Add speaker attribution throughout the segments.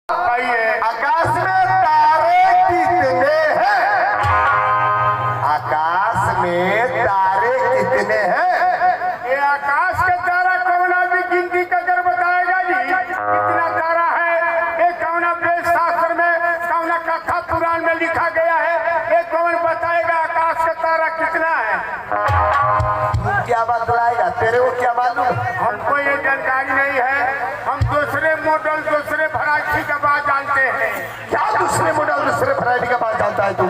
Speaker 1: आकाश में तारे कितने हैं? आकाश में तारे कितने हैं?
Speaker 2: ये आकाश के तारा कौना भी गिनती कर बताएगा जी कितना तारा है। ये कौना वेद शास्त्र में कौना कथा पुराण में लिखा गया है। ये कौन बताएगा आकाश का तारा कितना है?
Speaker 1: क्या बतलाएगा? तेरे को क्या मालूम?
Speaker 2: हमको ये जानकारी नहीं है। हम दूसरे मॉडल दूसरे वैरायटी का बात जानते हैं।
Speaker 1: क्या दूसरे मॉडल दूसरे वैरायटी का बात जानता है तू?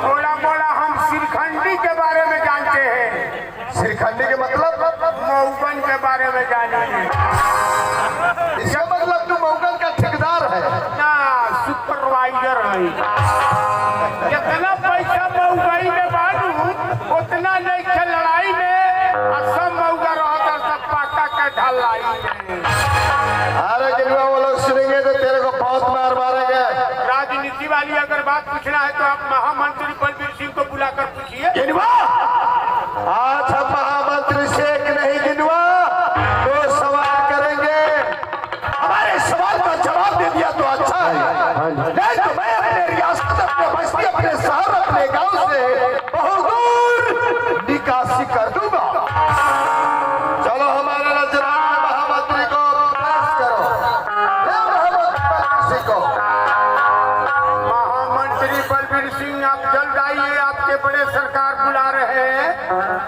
Speaker 2: थोड़ा मोड़ा हम श्रीखंडी के बारे में जानते हैं।
Speaker 1: श्रीखंडी के मतलब?
Speaker 2: मऊगन के बारे में जानेंगे।
Speaker 1: इसका मतलब तू मऊगन का ठेकेदार है
Speaker 2: ना सुपरवाइजर है। जितना पैसा मऊगई में बालू उतना नहीं खे लड़ाई में। सब मऊगा रहता सब पाका के ढलाई में।
Speaker 1: अरे गिरवा वो लोग सुनेंगे तो तेरे को बहुत मार मारेंगे।
Speaker 2: राजनीति वाली अगर बात पूछना है तो आप महामंत्री बलबीर सिंह को बुलाकर पूछिए।
Speaker 1: गिनवा आज हम महामंत्री से एक नहीं गिनवा दो सवाल करेंगे। हमारे सवाल का जवाब दे दिया तो अच्छा है, नहीं तो मैं अपने रियासत अपने बस्ती अपने शहर अपने गांव से बहुत दूर निकासी कर दूंगा। चलो हमारे नजराने महामंत्री को पेश करो। महामंत्री को
Speaker 2: महामंत्री बलबीर सिंह आप जल्द आइए। आपके बड़े सरकार बुला रहे हैं।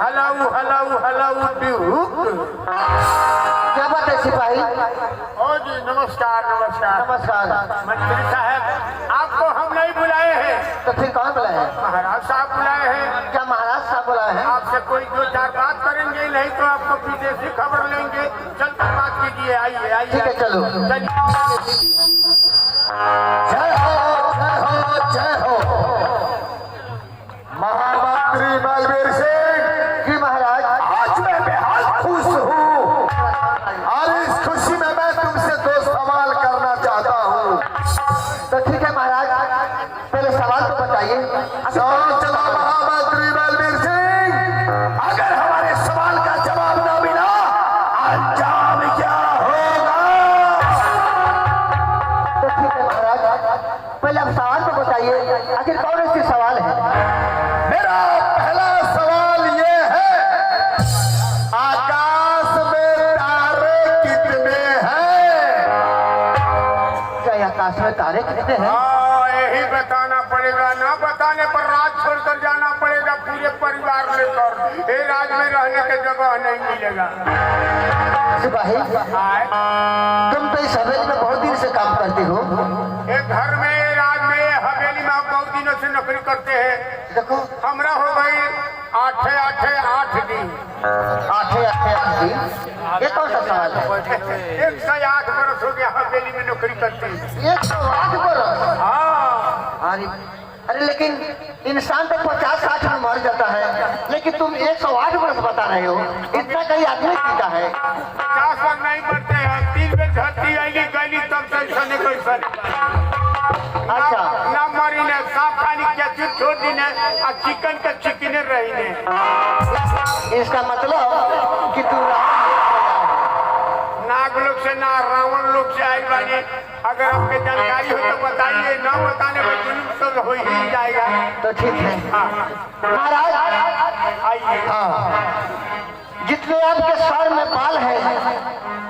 Speaker 2: हलाऊ हलाऊ हलाऊ बिहुक।
Speaker 3: क्या बात है सिपाही?
Speaker 2: ओ जी नमस्कार नमस्कार।
Speaker 3: नमस्कार।
Speaker 2: मंत्री साहब आपको हम नहीं बुलाए हैं।
Speaker 3: तो फिर कौन बुलाए हैं?
Speaker 2: महाराज साहब बुलाए हैं।
Speaker 3: क्या महाराज साहब बुलाए हैं?
Speaker 2: आपसे कोई दो चार बात करेंगे, नहीं तो आपको विदेशी खबर लेंगे। चलकर बात कीजिए। आइए आइए।
Speaker 3: ठीक है चलो।
Speaker 1: जय हो जय हो जय हो महामंत्री बलबीर सिंह।
Speaker 3: जी महाराज।
Speaker 1: आज मैं बेहद खुश हूँ और इस खुशी में मैं तुमसे दो सवाल करना चाहता हूँ।
Speaker 3: तो ठीक है महाराज, पहले सवाल तो बताइए।
Speaker 1: चलो महामंत्री बलबीर सिंह, अगर हमारे सवाल का जवाब न मिला अंजाम क्या होगा?
Speaker 3: तो ठीक है महाराज, पहले आप सवाल तो बताइए, आखिर कौन सी सवाल है?
Speaker 1: मेरा पहला सवाल ये है, आकाश में तारे कितने हैं?
Speaker 3: क्या ये आकाश में तारे कितने हैं?
Speaker 2: हाँ यही बताना पड़ेगा। ना बताने पर राज छोड़कर जाना पड़ेगा पूरे परिवार लेकर। ये राज में रहने की जगह नहीं मिलेगा।
Speaker 3: सिपाही
Speaker 2: आए
Speaker 3: तुम तो इस हवेली में बहुत दिन से काम करते हो।
Speaker 2: एक घर में राज में हवेली में हम बहुत दिनों से नौकरी करते हैं।
Speaker 3: देखो
Speaker 2: हमरा हो गई 8 दिन।
Speaker 3: 8 दिन। ये कौन सा सवाल है?
Speaker 2: 108 बरस हो गया हवेली में नौकरी करते हैं।
Speaker 3: 108 बरस?
Speaker 2: हाँ
Speaker 3: अरे लेकिन इंसान तो 50-60 में मर जाता है, लेकिन तुम 108 वर्ष बता रहे हो। इतना कहीं आदमी जीता है?
Speaker 2: 50 वर्ष नहीं मरते हैं। 3 बेर धरती आईली गईली तब से ऐसा कैसा
Speaker 3: अच्छा।
Speaker 2: ना मरी ने साफ पानी के चीज छोड़ दी ने और चिकन के चिकने रही ने।
Speaker 3: इसका मतलब कि तू
Speaker 2: नाग लोग से ना रावण लोग से आई बानी। अगर आपके जानकारी हो तो बताइए, ना बताने पर जुल्म तो हो ही जाएगा।
Speaker 3: तो ठीक है
Speaker 2: हाँ
Speaker 3: महाराज।
Speaker 2: आइए।
Speaker 3: जितने आपके सर में बाल है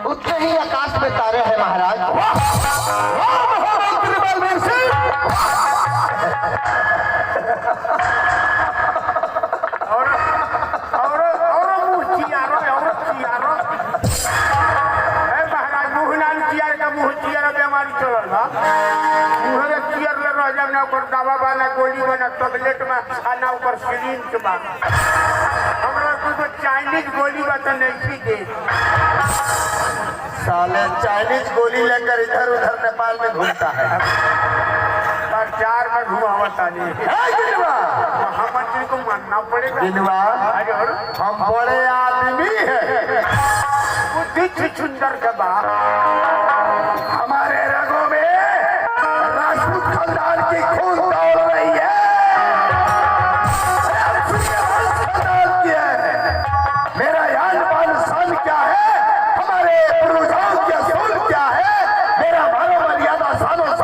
Speaker 3: उतने ही आकाश में तारे हैं महाराज।
Speaker 1: महामंत्री बलबीर सिंह,
Speaker 2: और मुँह चियारो महाराज मुँह ना चियार का मुँह चियार बीमारी चलल बा। मुँह चियर ले रह जाए ना ऊपर दवा बना गोली बना टैबलेट में आ ना ऊपर सिरिंज बा। हमरा कुछ चाइनीज गोली बा तो नहीं दे।
Speaker 1: साले चाइनीज गोली लेकर इधर उधर नेपाल में घूमता है।
Speaker 2: प्रचार में घुमावता नहीं।
Speaker 1: गिनवा
Speaker 2: महामंत्री को मानना पड़ेगा।
Speaker 1: गिनवा,
Speaker 2: अरे और
Speaker 1: हम बड़े आदमी हैं।
Speaker 2: बुद्धि सुंदर के बाद
Speaker 1: हमारे रगों में राजपूत खानदान की खून दौड़ रही है। खानदान की है। मेरा यान बान शान क्या है, हमारे पूर्वजों की असूल क्या है, मेरा मानो शान और